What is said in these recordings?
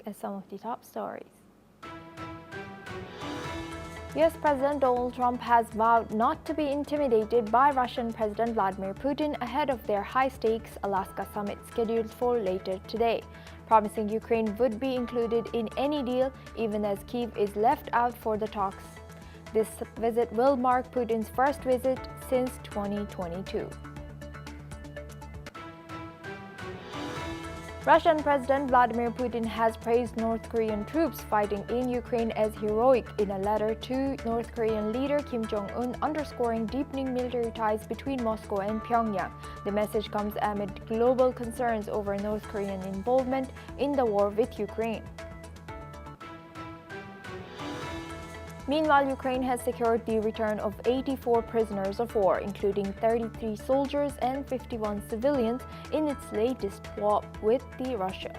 as some of the top stories. US President Donald Trump has vowed not to be intimidated by Russian President Vladimir Putin ahead of their high-stakes Alaska summit scheduled for later today, promising Ukraine would be included in any deal even as Kyiv is left out for the talks. This visit will mark Putin's first visit since 2022. Russian President Vladimir Putin has praised North Korean troops fighting in Ukraine as heroic in a letter to North Korean leader Kim Jong-un, underscoring deepening military ties between Moscow and Pyongyang. The message comes amid global concerns over North Korean involvement in the war with Ukraine. Meanwhile, Ukraine has secured the return of 84 prisoners of war, including 33 soldiers and 51 civilians, in its latest swap with Russia.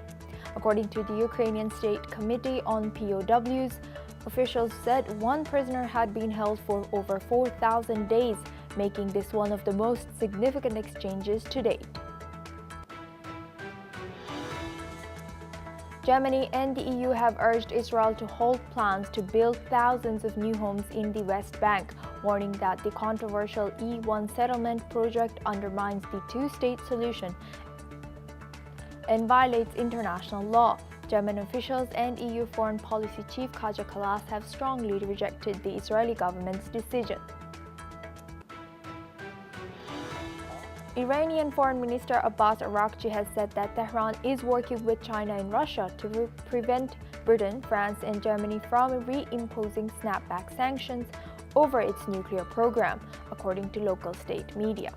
According to the Ukrainian State Committee on POWs, officials said one prisoner had been held for over 4,000 days, making this one of the most significant exchanges to date. Germany and the EU have urged Israel to halt plans to build thousands of new homes in the West Bank, warning that the controversial E1 settlement project undermines the two-state solution and violates international law. German officials and EU Foreign Policy Chief Kaja Kallas have strongly rejected the Israeli government's decision. Iranian Foreign Minister Abbas Araghchi has said that Tehran is working with China and Russia to prevent Britain, France, and Germany from reimposing snapback sanctions over its nuclear program, according to local state media.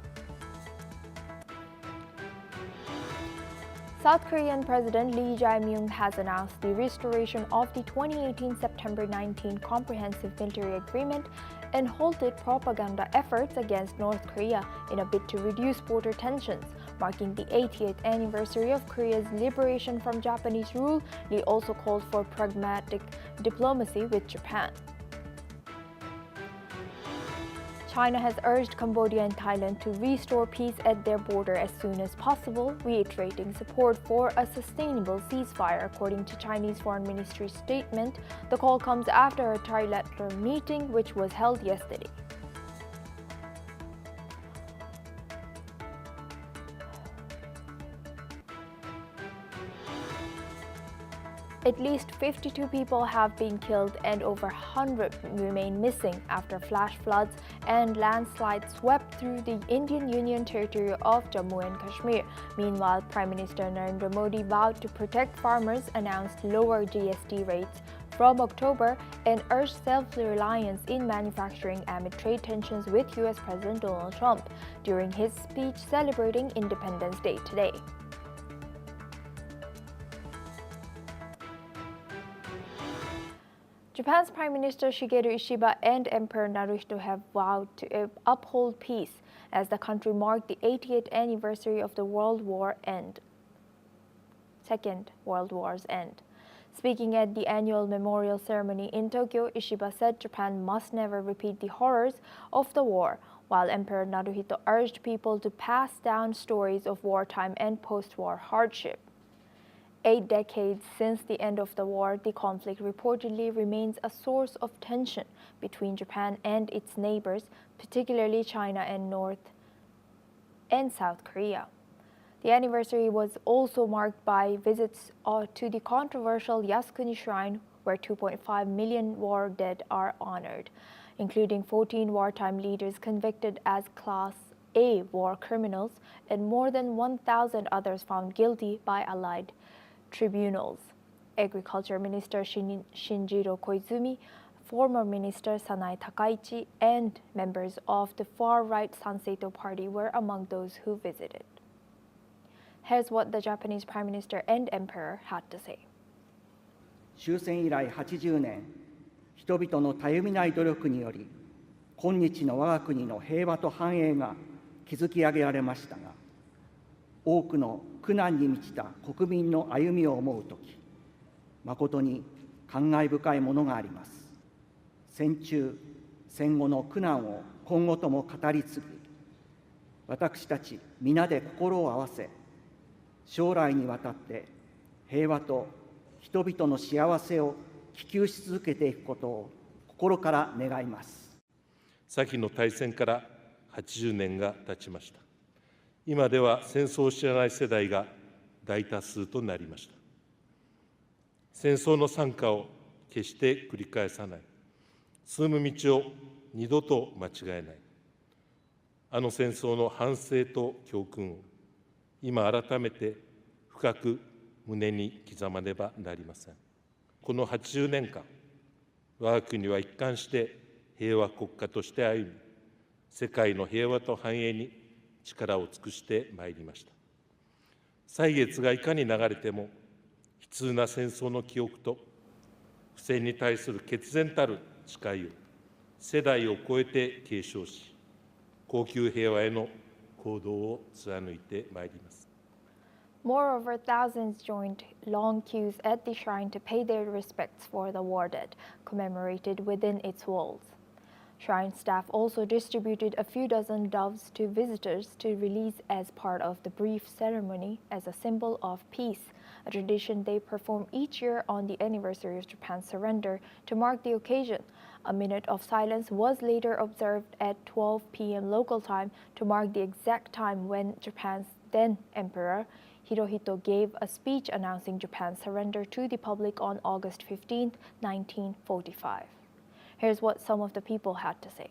South Korean President Lee Jae-myung has announced the restoration of the 2018 September 19 Comprehensive Military Agreement and halted propaganda efforts against North Korea in a bid to reduce border tensions. Marking the 80th anniversary of Korea's liberation from Japanese rule, Lee also called for pragmatic diplomacy with Japan. China has urged Cambodia and Thailand to restore peace at their border as soon as possible, reiterating support for a sustainable ceasefire, according to Chinese Foreign Ministry's statement. The call comes after a trilateral meeting which was held yesterday. At least 52 people have been killed and over 100 remain missing after flash floods and landslides swept through the Indian Union territory of Jammu and Kashmir. Meanwhile, Prime Minister Narendra Modi vowed to protect farmers, announced lower GST rates from October, and urged self-reliance in manufacturing amid trade tensions with US President Donald Trump during his speech celebrating Independence Day today. Japan's Prime Minister Shigeru Ishiba and Emperor Naruhito have vowed to uphold peace as the country marked the 80th anniversary of the Second World War's end. Speaking at the annual memorial ceremony in Tokyo, Ishiba said Japan must never repeat the horrors of the war, while Emperor Naruhito urged people to pass down stories of wartime and post-war hardship. 8 decades since the end of the war, the conflict reportedly remains a source of tension between Japan and its neighbors, particularly China and North and South Korea. The anniversary was also marked by visits to the controversial Yasukuni Shrine, where 2.5 million war dead are honored, including 14 wartime leaders convicted as Class A war criminals and more than 1,000 others found guilty by Allied tribunals. Agriculture Minister Shinjiro Koizumi, former Minister Sanae Takaichi, and members of the far-right Sanseito Party were among those who visited. Here's what the Japanese Prime Minister and Emperor had to say. 終戦以来80年、人々のたゆみない努力により、今日の我が国の平和と繁栄が築き上げられましたが、多くの苦難に満ちた国民の歩みを思うとき、誠に感慨深いものがあります。戦中、戦後の苦難を今後とも語り継ぎ、私たち皆で心を合わせ、将来にわたって平和と人々の幸せを希求し続けていくことを心から願います。先の大戦から80年が経ちました。今では戦争を知らない世代が大多数となりました。戦争の惨禍を決して繰り返さない、進む道を二度と間違えない、あの戦争の反省と教訓を今改めて深く胸に刻まねばなりません。この80年間、我が国は一貫して平和国家として歩み、世界の平和と繁栄に力を尽くしてまいりました。歳月がいかに流れても、悲痛な戦争の記憶と不戦に対する決然たる誓いを世代を超えて継承し、恒久平和への行動を貫いてまいります。Moreover, thousands joined long queues at the shrine to pay their respects for the war dead, commemorated within its walls. Shrine staff also distributed a few dozen doves to visitors to release as part of the brief ceremony as a symbol of peace, a tradition they perform each year on the anniversary of Japan's surrender to mark the occasion. A minute of silence was later observed at 12 p.m. local time to mark the exact time when Japan's then Emperor Hirohito gave a speech announcing Japan's surrender to the public on August 15, 1945. Here's what some of the people had to say.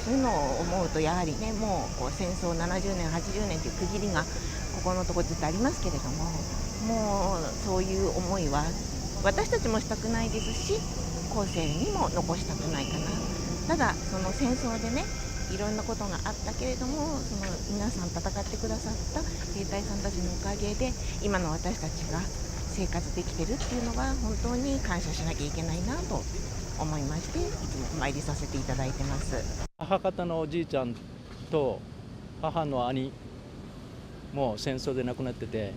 そういうのを思うとやはりね、もう戦争70年80年という区切りがここのところずっとありますけれども、もうそういう思いは私たちもしたくないですし、後世にも残したくないかな。ただその戦争でね、いろんなことがあったけれども、その皆さん戦ってくださった兵隊さんたちのおかげで今の私たちが生活できてるっていうのは本当に感謝しなきゃいけないなと思いまして、いつも参りさせていただいてます。母方のおじいちゃんと母の兄も戦争で亡くなってて、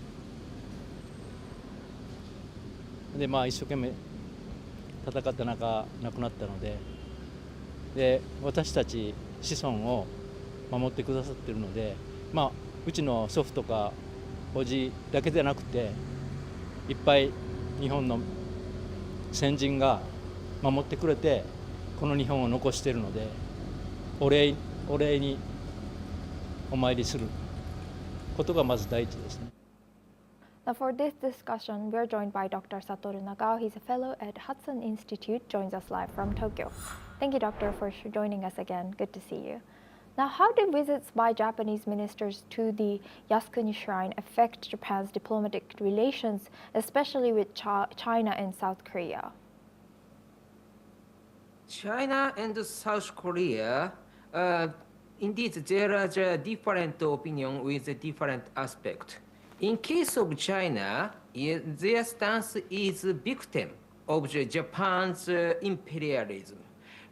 で一生懸命戦った中亡くなったので、私たち子孫を守ってくださってるので、うちの祖父とかおじだけでなくて、いっぱい日本の先人が守ってくれてこの日本を残しているので、お礼にお参りすることがまず第一ですね。Now for this discussion, we are joined by Dr. Satoru Nagao. He's a fellow at Hudson Institute, joins us live from Tokyo. Thank you, Doctor, for joining us again. Good to see you. Now, how did visits by Japanese ministers to the Yasukuni Shrine affect Japan's diplomatic relations, especially with China and South Korea? China and South Korea, indeed, there is a different opinion with a different aspect. In case of China, their stance is victim of Japan's imperialism.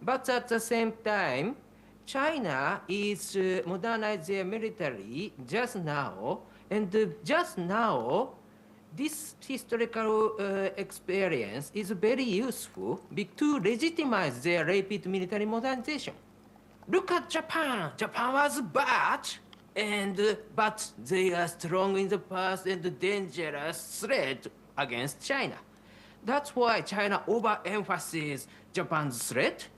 But at the same time, China is modernizing their military just now, and just now, this historical experience is very useful to legitimize their rapid military modernization. Look at Japan. Japan was bad, but they are strong in the past and dangerous threat against China. That's why China overemphasizes Japan's threat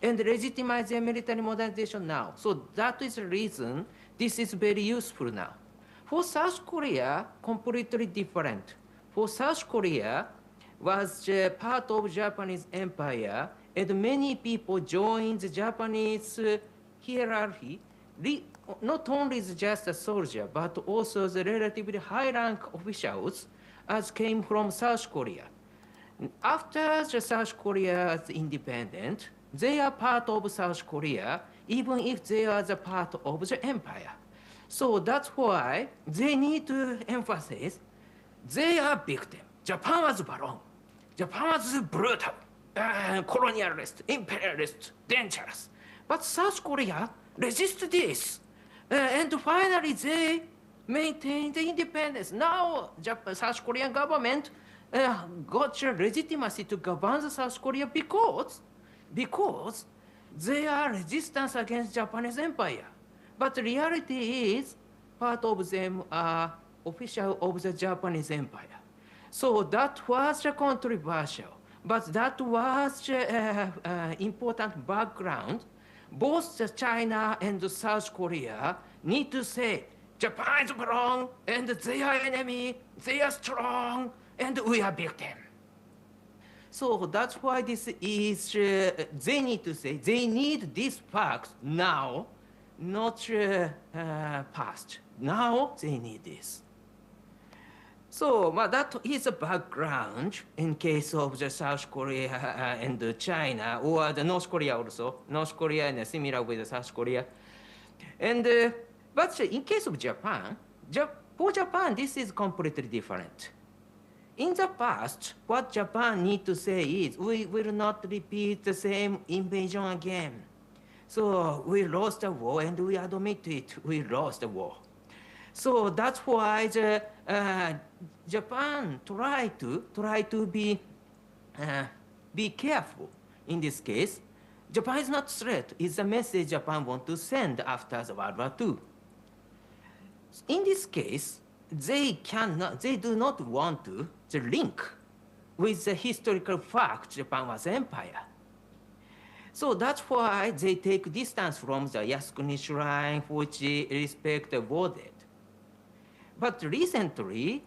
and legitimize their military modernization now. So that is the reason this is very useful now. For South Korea, completely different. For South Korea was part of Japanese empire, and many people joined the Japanese hierarchy, not only just a soldier, but also the relatively high-rank officials as came from South Korea. After the South Korea's independent, they are part of South Korea, even if they are the part of the empire. So that's why they need to emphasize they are victim. Japan was wrong. Japan was brutal, colonialist, imperialist, dangerous. But South Korea resist this. And finally they maintain the independence. Now South Korean government got legitimacy to govern the South Korea because they are resistance against Japanese empire. But the reality is, part of them are official of the Japanese empire. So that was controversial, but that was important background. Both China and South Korea need to say, Japan is wrong, and they are enemy, they are strong, and we are victim. So that's why this is, they need to say, they need these facts now, not past. Now they need this. So that is a background in case of the South Korea and China, or the North Korea also. North Korea is similar with South Korea. And, but in case of Japan, for Japan, this is completely different. In the past, what Japan need to say is, we will not repeat the same invasion again. So we lost the war, and we admit it, we lost the war. So that's why the, Japan try to be careful in this case. Japan is not threat. It's a message Japan want to send after the World War II. In this case, they do not want to link with the historical fact Japan was empire. So that's why they take distance from the Yasukuni Shrine, which respect the war dead. But recently,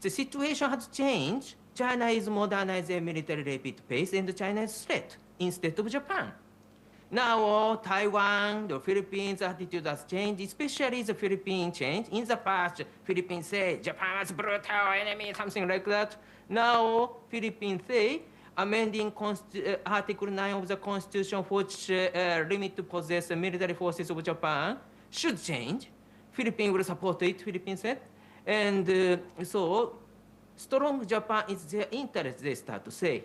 the situation has changed. China is modernizing military rapid pace, and China is threat instead of Japan. Now, Taiwan, the Philippines' attitude has changed, especially the Philippines changed. In the past, Philippines say, Japan is brutal enemy, something like that. Now, Philippines say, amending Article 9 of the Constitution, which limit to possess the military forces of Japan, should change. Philippines will support it, Philippines said. And so, strong Japan is their interest, they start to say.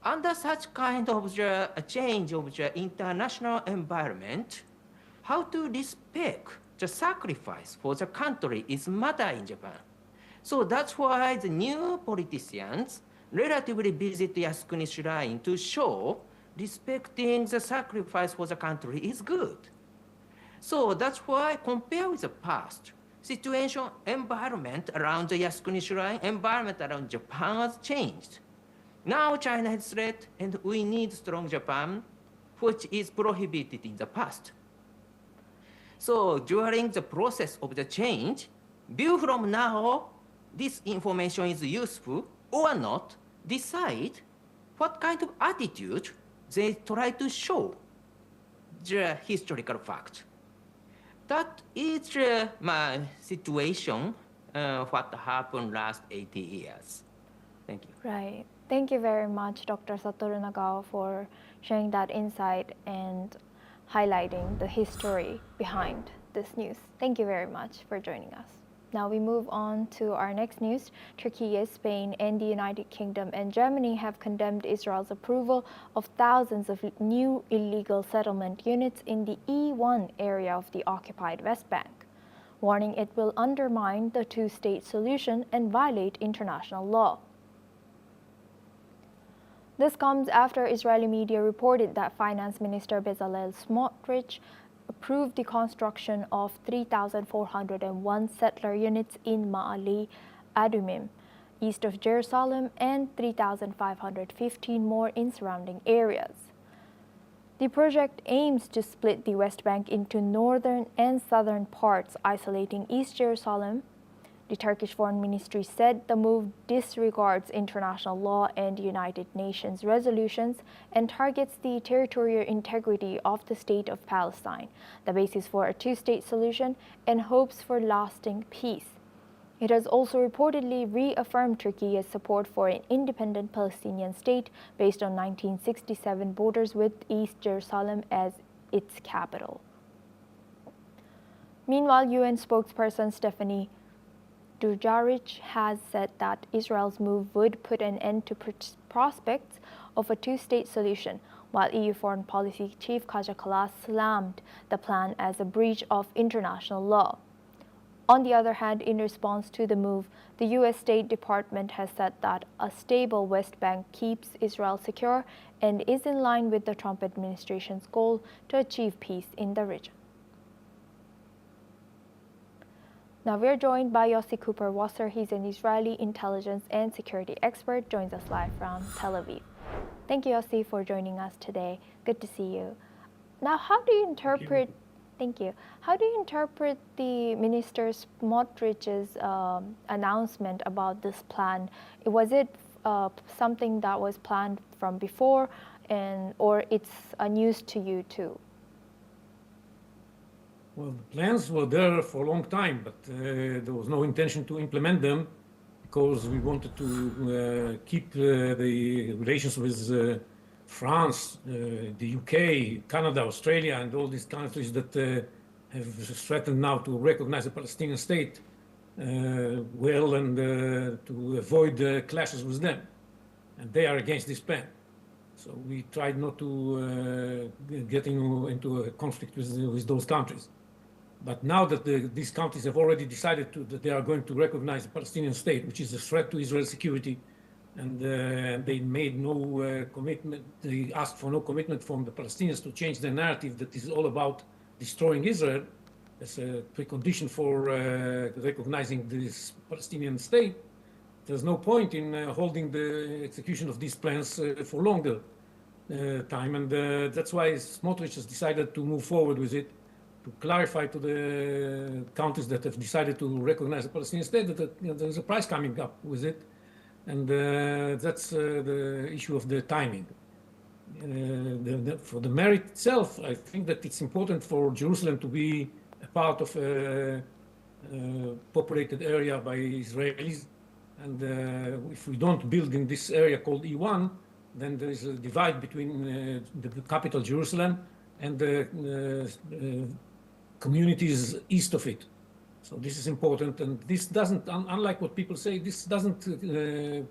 Under such kind of a change of the international environment, how to respect the sacrifice for the country is matter in Japan. So that's why the new politicians relatively visit Yasukuni Shrine to show respecting the sacrifice for the country is good. So that's why, compared with the past, situation, environment around the Yasukuni Shrine, environment around Japan has changed. Now China is threat, and we need strong Japan, which is prohibited in the past. So during the process of the change, view from now, this information is useful or not, decide what kind of attitude they try to show the historical fact. That is my situation, what happened last 80 years. Thank you. Right. Thank you very much, Dr. Satoru Nagao, for sharing that insight and highlighting the history behind this news. Thank you very much for joining us. Now we move on to our next news. Turkey, Spain, and the United Kingdom and Germany have condemned Israel's approval of thousands of new illegal settlement units in the E1 area of the occupied West Bank, warning it will undermine the two-state solution and violate international law. This comes after Israeli media reported that Finance Minister Bezalel Smotrich approved the construction of 3,401 settler units in Ma'ale Adumim, east of Jerusalem, and 3,515 more in surrounding areas. The project aims to split the West Bank into northern and southern parts, isolating East Jerusalem. The Turkish Foreign Ministry said the move disregards international law and United Nations resolutions and targets the territorial integrity of the State of Palestine, the basis for a two-state solution, and hopes for lasting peace. It has also reportedly reaffirmed Turkey's support for an independent Palestinian state based on 1967 borders with East Jerusalem as its capital. Meanwhile, UN spokesperson Stephanie Dujarric has said that Israel's move would put an end to prospects of a two-state solution, while EU Foreign Policy Chief Kaja Kallas slammed the plan as a breach of international law. On the other hand, in response to the move, the U.S. State Department has said that a stable West Bank keeps Israel secure and is in line with the Trump administration's goal to achieve peace in the region. Now we're joined by Yossi Cooper-Wasser. He's an Israeli intelligence and security expert, joins us live from Tel Aviv. Thank you, Yossi, for joining us today. Good to see you. Now, how do you interpret, thank you, how do you interpret the Minister Smotrich's announcement about this plan? Was it something that was planned from before, or it's a news to you too? Well, the plans were there for a long time, but there was no intention to implement them because we wanted to keep the relations with France, the UK, Canada, Australia, and all these countries that have threatened now to recognize the Palestinian state well, and to avoid clashes with them. And they are against this plan. So we tried not to get into a conflict with those countries. But now that these countries have already decided that they are going to recognize the Palestinian state, which is a threat to Israel's security, and they made no commitment, they asked for no commitment from the Palestinians to change their narrative that is all about destroying Israel as a precondition for recognizing this Palestinian state. There's no point in holding the execution of these plans for longer time, and that's why Smotrich has decided to move forward with it, to clarify to the countries that have decided to recognize the Palestinian state that there's a price coming up with it, and that's the issue of the timing. For the merit itself, I think that it's important for Jerusalem to be a part of a populated area by Israelis, and if we don't build in this area called E1, then there is a divide between the capital Jerusalem and the communities east of it. So this is important, and this doesn't, unlike what people say, this doesn't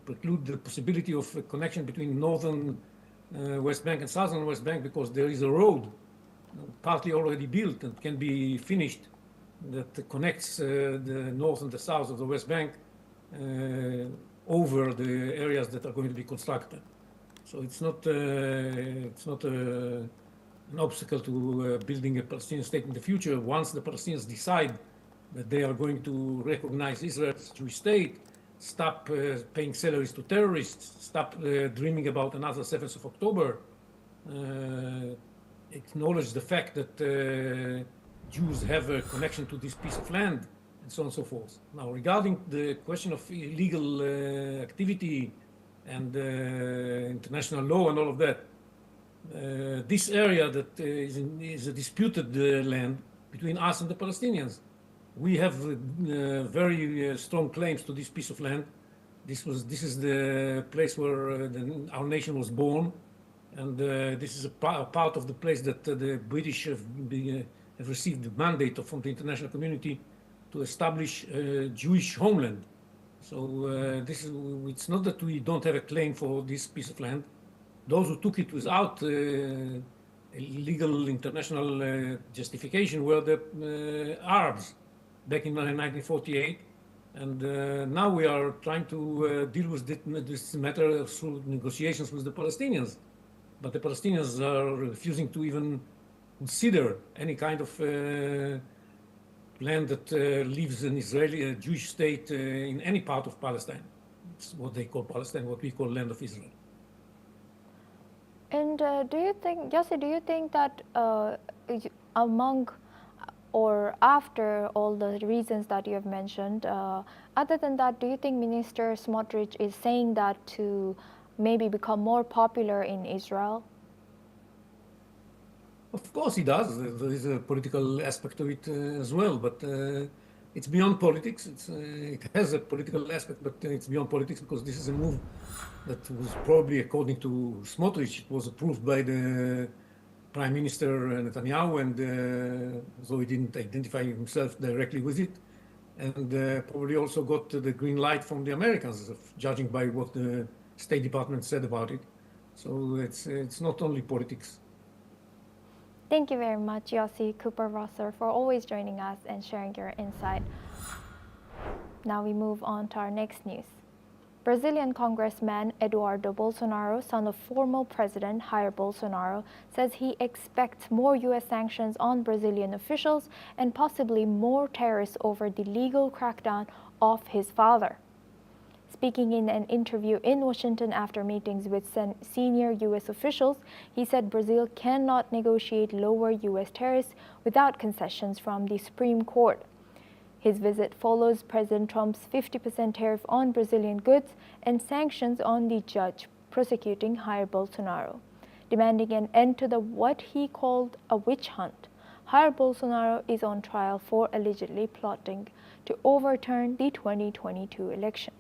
preclude the possibility of a connection between northern West Bank and southern West Bank, because there is a road partly already built and can be finished that connects the north and the south of the West Bank over the areas that are going to be constructed. So it's not an obstacle to building a Palestinian state in the future. Once the Palestinians decide that they are going to recognize Israel's Jewish state, stop paying salaries to terrorists, stop dreaming about another 7th of October, acknowledge the fact that Jews have a connection to this piece of land, and so on and so forth. Now, regarding the question of illegal activity and international law and all of that, this area that is a disputed land between us and the Palestinians. We have very strong claims to this piece of land. This is the place where our nation was born, and this is a part of the place that the British have received the mandate from the international community to establish a Jewish homeland. So it's not that we don't have a claim for this piece of land. Those who took it without a legal international justification were the Arabs back in 1948. And now we are trying to deal with this matter through negotiations with the Palestinians. But the Palestinians are refusing to even consider any kind of land that leaves an Israeli Jewish state in any part of Palestine. It's what they call Palestine, what we call land of Israel. And do you think, Yossi, do you think that among or after all the reasons that you have mentioned, other than that, do you think Minister Smotrich is saying that to maybe become more popular in Israel? Of course he does. There is a political aspect to it as well, but it's beyond politics. It has a political aspect, but it's beyond politics because this is a move that was probably, according to Smotrich, it was approved by the Prime Minister Netanyahu, and so he didn't identify himself directly with it, and probably also got the green light from the Americans, judging by what the State Department said about it. So it's not only politics. Thank you very much, Yossi Cooper-Wasser, for always joining us and sharing your insight. Now we move on to our next news. Brazilian Congressman Eduardo Bolsonaro, son of former President Jair Bolsonaro, says he expects more U.S. sanctions on Brazilian officials and possibly more tariffs over the legal crackdown of his father. Speaking in an interview in Washington after meetings with senior U.S. officials, he said Brazil cannot negotiate lower U.S. tariffs without concessions from the Supreme Court. His visit follows President Trump's 50% tariff on Brazilian goods and sanctions on the judge prosecuting Jair Bolsonaro, demanding an end to what he called a witch hunt. Jair Bolsonaro is on trial for allegedly plotting to overturn the 2022 election,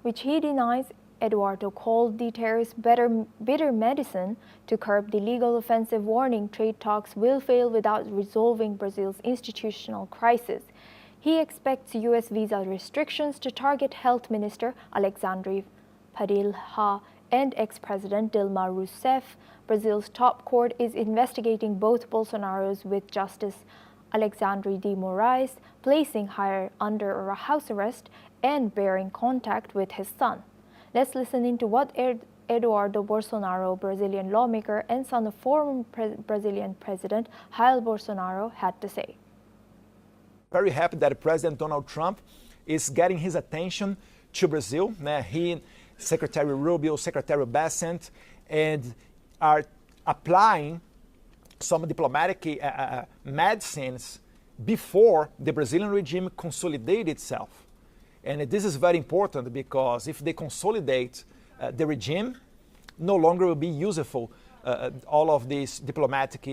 which he denies. Eduardo called the tariffs bitter medicine to curb the legal offensive, warning trade talks will fail without resolving Brazil's institutional crisis. He expects U.S. visa restrictions to target Health Minister Alexandre Padilha and ex-President Dilma Rousseff. Brazil's top court is investigating both Bolsonaro's with Justice Alexandre de Moraes, placing Jair under a house arrest and bearing contact with his son. Let's listen into what Eduardo Bolsonaro, Brazilian lawmaker and son of former Brazilian President Jair Bolsonaro, had to say. Very happy that President Donald Trump is getting his attention to Brazil. He, Secretary Rubio, Secretary Bessent, and are applying some diplomatic medicines before the Brazilian regime consolidates itself. And this is very important because if they consolidate the regime, no longer will be useful all of these diplomatic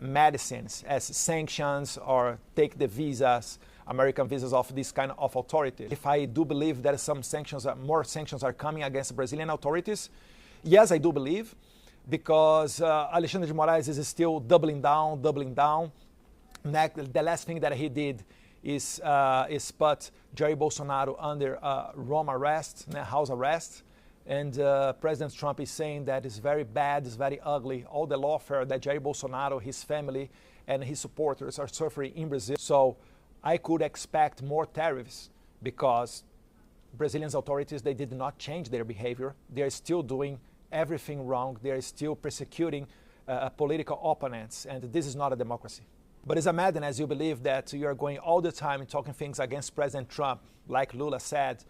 medicines as sanctions or take the visas, American visas of this kind of authorities. If I do believe that some sanctions, more sanctions are coming against Brazilian authorities, yes, I do believe, because Alexandre de Moraes is still doubling down. The last thing that he did is put Jair Bolsonaro under Rome arrest, house arrest. And President Trump is saying that it's very bad, it's very ugly, all the lawfare that Jair Bolsonaro, his family, and his supporters are suffering in Brazil. So I could expect more tariffs because Brazilian authorities, they did not change their behavior. They are still doing everything wrong. They are still persecuting political opponents, and this is not a democracy. But it's a madness you believe that you are going all the time talking things against President Trump, like Lula said,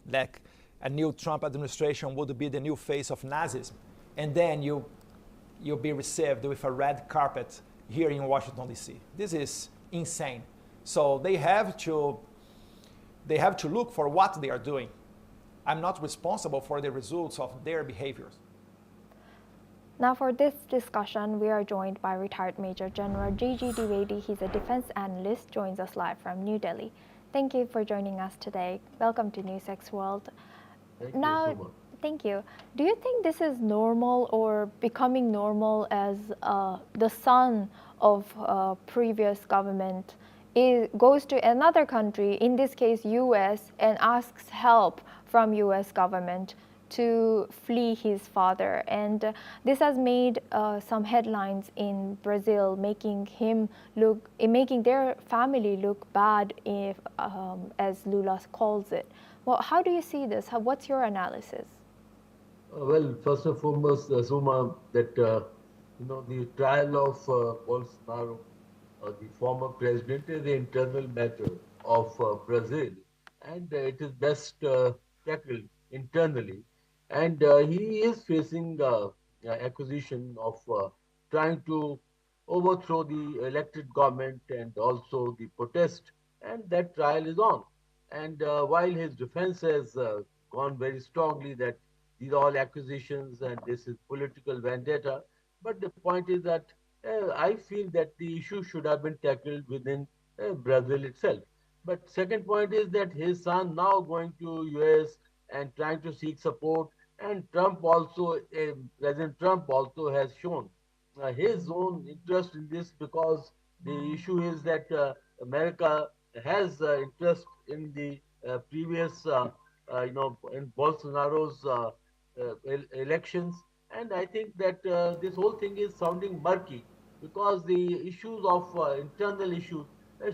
like a new Trump administration would be the new face of Nazism, and then you'll be received with a red carpet here in Washington, D.C. This is insane. So they have to look for what they are doing. I'm not responsible for the results of their behaviors. Now for this discussion, we are joined by retired Major General J.G. Dwivedi. He's a defense analyst, joins us live from New Delhi. Thank you for joining us today. Welcome to NewsX World. Thank you so much. Thank you. Do you think this is normal or becoming normal as the son of previous government goes to another country, in this case U.S., and asks help from U.S. government to flee his father? And this has made some headlines in Brazil, making their family look bad, if, as Lula calls it. Well, how do you see this? What's your analysis? Well, first and foremost, Suma, that the trial of Bolsonaro, the former president, is the internal matter of Brazil, and it is best tackled internally. And he is facing accusation of trying to overthrow the elected government and also the protest, and that trial is on. And while his defense has gone very strongly that these are all accusations and this is political vendetta, but the point is that I feel that the issue should have been tackled within Brazil itself. But second point is that his son now going to US and trying to seek support, and Trump also, President Trump also has shown his own interest in this, because the issue is that America has interest in the previous, in Bolsonaro's elections. And I think that this whole thing is sounding murky, because the issues of internal issues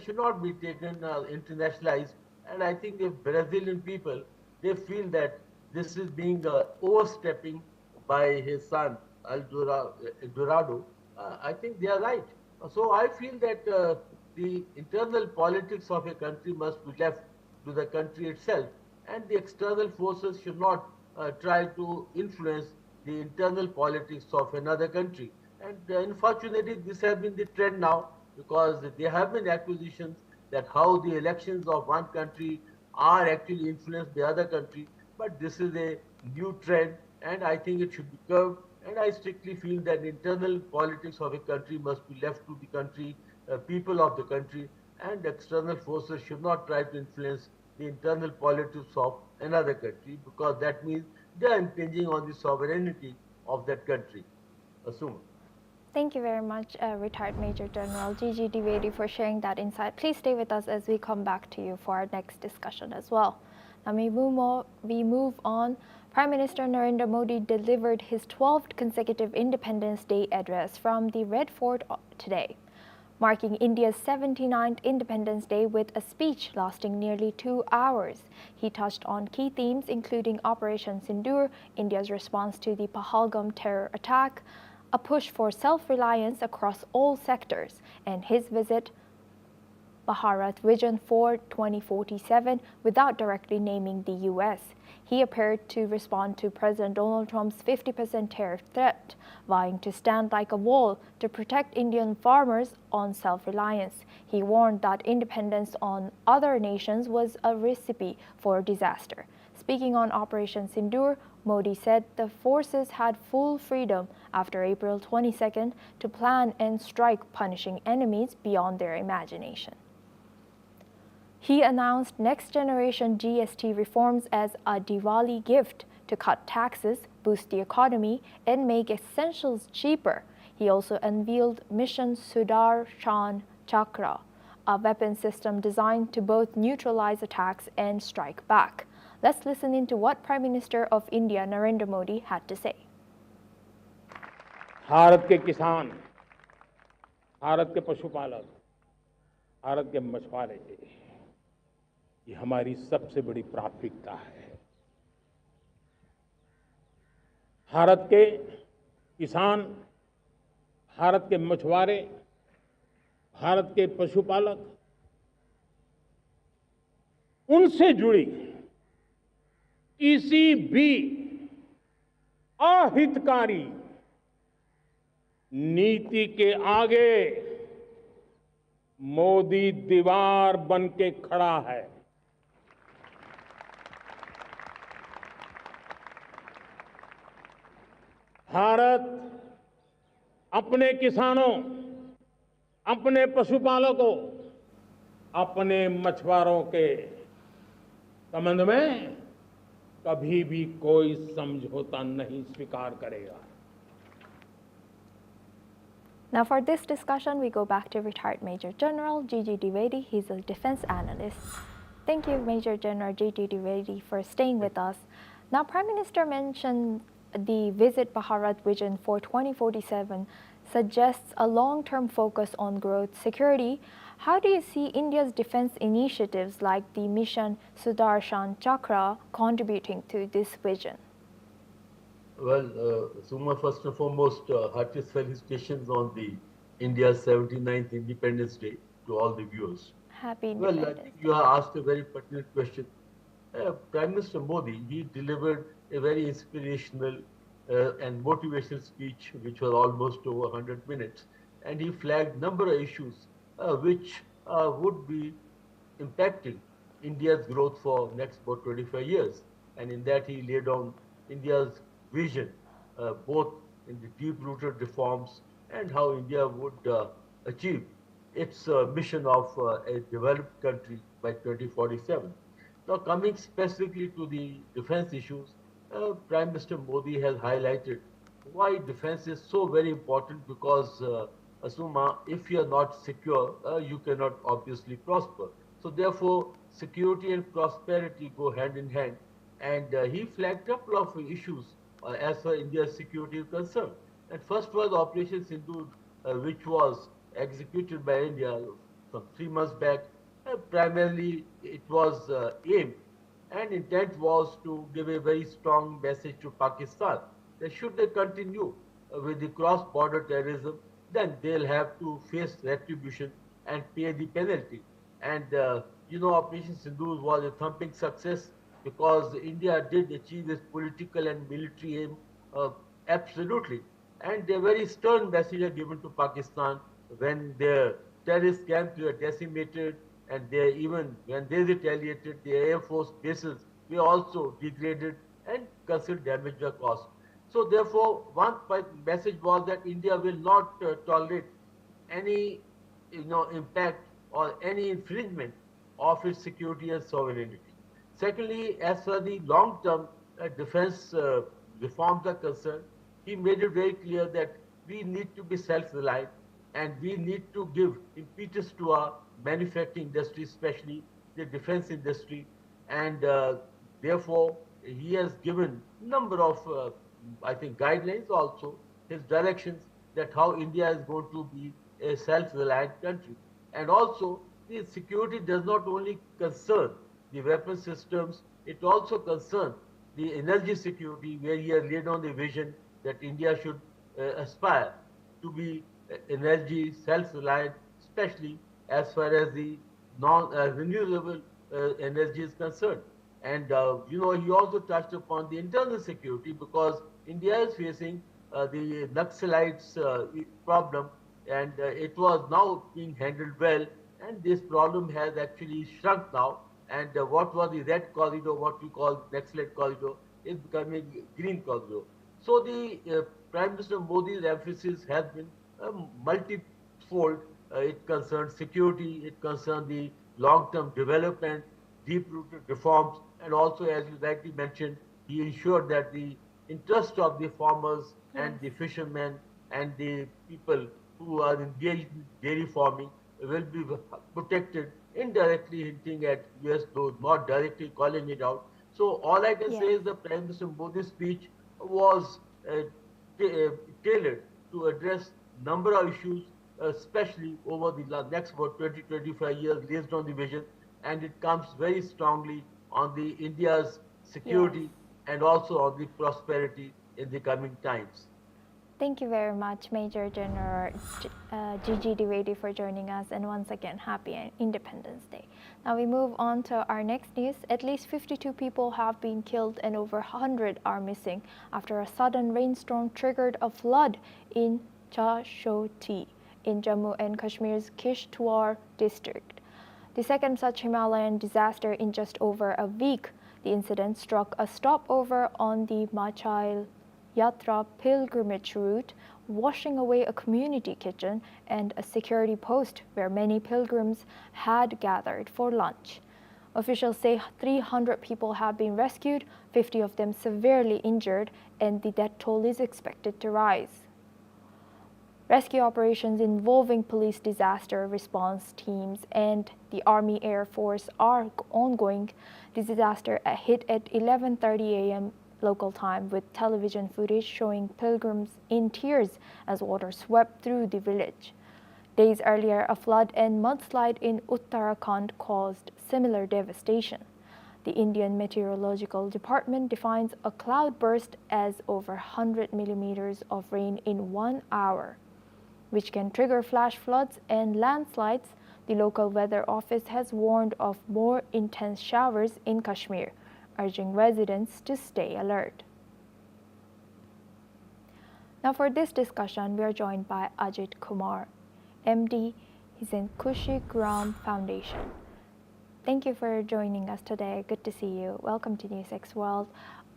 should not be taken internationalized And I think the Brazilian people, they feel that this is being overstepping by his son, Dorado. I think they are right. So I feel that the internal politics of a country must be left to the country itself, and the external forces should not try to influence the internal politics of another country. And unfortunately, this has been the trend now, because there have been accusations that how the elections of one country are actually influenced by other country. But this is a new trend, and I think it should be curbed. And I strictly feel that internal politics of a country must be left to the country, people of the country, and external forces should not try to influence the internal politics of another country, because that means they are impinging on the sovereignty of that country. Assume. Thank you very much, retired Major General Gigi Dwivedi, for sharing that insight. Please stay with us as we come back to you for our next discussion as well. Now we move on. Prime Minister Narendra Modi delivered his 12th consecutive Independence Day address from the Red Fort today, marking India's 79th Independence Day with a speech lasting nearly 2 hours. He touched on key themes including Operation Sindoor, India's response to the Pahalgam terror attack, a push for self-reliance across all sectors, and his visit Bharat Vision for 2047 without directly naming the U.S. He appeared to respond to President Donald Trump's 50% tariff threat, vying to stand like a wall to protect Indian farmers on self-reliance. He warned that dependence on other nations was a recipe for disaster. Speaking on Operation Sindoor, Modi said the forces had full freedom after April 22nd to plan and strike, punishing enemies beyond their imagination. He announced next-generation GST reforms as a Diwali gift to cut taxes, boost the economy, and make essentials cheaper. He also unveiled Mission Sudarshan Chakra, a weapon system designed to both neutralize attacks and strike back. Let's listen into what Prime Minister of India Narendra Modi had to say. Bharat के किसान, भारत के पशुपालक, भारत के मछुआरे, ये हमारी सबसे बड़ी प्राथमिकता है। भारत के किसान, भारत के मछुआरे, भारत के पशुपालक, उनसे जुड़ी किसी भी अहितकारी नीति के आगे मोदी दीवार बन के खड़ा है। भारत अपने किसानों, अपने पशुपालकों, अपने मछुआरों के संबंध में कभी भी कोई समझौता नहीं स्वीकार करेगा। Now for this discussion, we go back to retired Major General Gigi Dwivedi. He's a defense analyst. Thank you, Major General Gigi Dwivedi, for staying with us. Now, Prime Minister mentioned the Visit Bharat Vision for 2047 suggests a long-term focus on growth security. How do you see India's defense initiatives like the Mission Sudarshan Chakra contributing to this vision? Well, Suma, first and foremost, heartiest felicitations on the India's 79th Independence Day to all the viewers. Happy Well, Independence I think you have asked a very pertinent question. Prime Minister Modi, he delivered a very inspirational and motivational speech, which was almost over 100 minutes, and he flagged number of issues which would be impacting India's growth for next about 25 years. And in that, he laid down India's vision, both in the deep-rooted reforms and how India would achieve its mission of a developed country by 2047. Now, coming specifically to the defense issues, Prime Minister Modi has highlighted why defense is so very important, because Asuma, if you are not secure, you cannot obviously prosper. So therefore, security and prosperity go hand in hand. And he flagged a couple of issues as far as India's security is concerned. And first was Operation Sindoor, which was executed by India some 3 months back, primarily it was aimed, and intent was to give a very strong message to Pakistan that should they continue with the cross-border terrorism, then they'll have to face retribution and pay the penalty. And Operation Sindoor was a thumping success because India did achieve its political and military aim absolutely. And a very stern message are given to Pakistan when their terrorist camps were decimated, and they even when they retaliated, the Air Force bases were also degraded and considerable damage were caused. So therefore, one message was that India will not tolerate any impact or any infringement of its security and sovereignty. Secondly, as far as the long-term defense reforms are concerned, he made it very clear that we need to be self-reliant and we need to give impetus to our manufacturing industry, especially the defense industry, and therefore he has given number of, I think, guidelines also, his directions that how India is going to be a self-reliant country. And also, the security does not only concern the weapon systems, it also concerns the energy security, where he has laid down the vision that India should aspire to be energy self-reliant, especially as far as the non-renewable energy is concerned. And he also touched upon the internal security because India is facing the Naxalites problem, and it was now being handled well, and this problem has actually shrunk now. And what was the red corridor, what we call Naxalite corridor, is becoming green corridor. So the Prime Minister Modi's emphasis has been multifold. It concerns security, it concerns the long-term development, deep-rooted reforms, and also, as you rightly mentioned, he ensured that the interest of the farmers and the fishermen and the people who are engaged in dairy farming will be protected, indirectly hinting at US, though not directly calling it out. So all I can say is the Prime Minister Modi's speech was tailored to address number of issues, especially over the next about 20-25 years based on the vision, and it comes very strongly on the India's security and also on the prosperity in the coming times. Thank you very much, Major General Gigi Dwivedi, for joining us, and once again, happy Independence Day. Now we move on to our next news. At least 52 people have been killed and over 100 are missing after a sudden rainstorm triggered a flood in Chashoti in Jammu and Kashmir's Kishtwar district. The second such Himalayan disaster in just over a week. The incident struck a stopover on the Machail Yatra pilgrimage route, washing away a community kitchen and a security post where many pilgrims had gathered for lunch. Officials say 300 people have been rescued, 50 of them severely injured, and the death toll is expected to rise. Rescue operations involving police disaster response teams and the Army Air Force are ongoing. The disaster hit at 11:30 a.m. local time, with television footage showing pilgrims in tears as water swept through the village. Days earlier, a flood and mudslide in Uttarakhand caused similar devastation. The Indian Meteorological Department defines a cloudburst as over 100 millimeters of rain in 1 hour, which can trigger flash floods and landslides. The local weather office has warned of more intense showers in Kashmir, urging residents to stay alert. Now for this discussion, we are joined by Ajit Kumar, MD. He's in Kushi Gram Foundation. Thank you for joining us today. Good to see you. Welcome to NewsX World.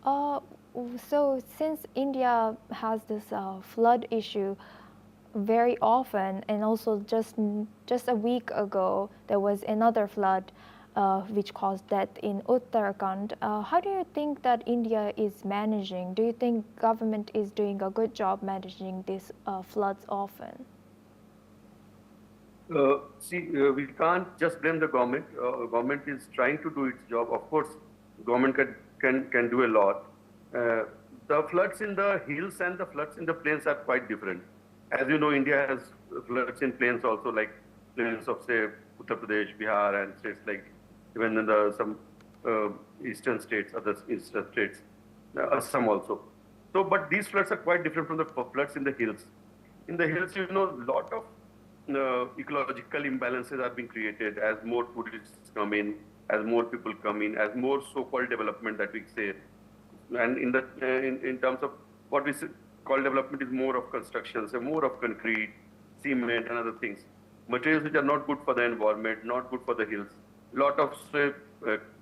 So since India has this flood issue very often, and also just a week ago, there was another flood which caused death in Uttarakhand. How do you think that India is managing? Do you think government is doing a good job managing these floods often? We can't just blame the government. Government is trying to do its job. Of course, government can do a lot. The floods in the hills and the floods in the plains are quite different. As you know, India has floods in plains also, like plains of, say, Uttar Pradesh, Bihar, and states like even in some eastern states, other eastern states, Assam also. So, but these floods are quite different from the floods in the hills. In the hills, a lot of ecological imbalances are being created as more tourists come in, as more people come in, as more so-called development that we say. And in terms of what we call development is more of construction, so more of concrete, cement, and other things. Materials which are not good for the environment, not good for the hills. Lot of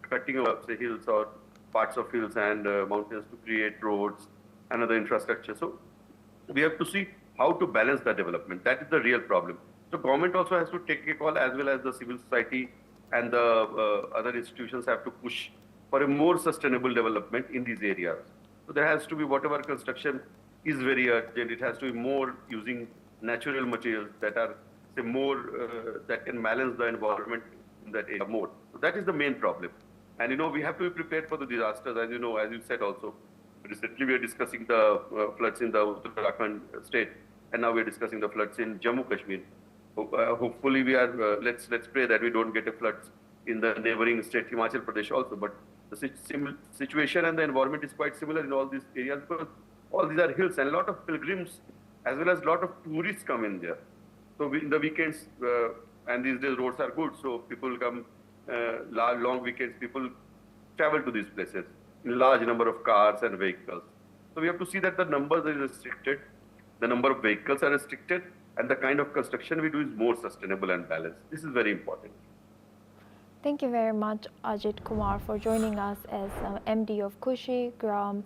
cutting of say hills or parts of hills and mountains to create roads and other infrastructure. So we have to see how to balance the development. That is the real problem. So government also has to take a call, as well as the civil society and the other institutions have to push for a more sustainable development in these areas. So there has to be, whatever construction is very urgent, it has to be more using natural materials that are say more that can balance the environment in that area more. So that is the main problem. And we have to be prepared for the disasters, as as you said also. Recently we are discussing the floods in the Uttarakhand state, and now we are discussing the floods in Jammu Kashmir. Hopefully we are let's pray that we don't get a floods in the neighboring state Himachal Pradesh also. But the situation and the environment is quite similar in all these areas, because all these are hills and a lot of pilgrims as well as a lot of tourists come in there. So in the weekends, and these days roads are good, so people come long weekends, people travel to these places in large number of cars and vehicles. So we have to see that the numbers are restricted, the number of vehicles are restricted, and the kind of construction we do is more sustainable and balanced. This is very important. Thank you very much, Ajit Kumar, for joining us as MD of Kushi Gram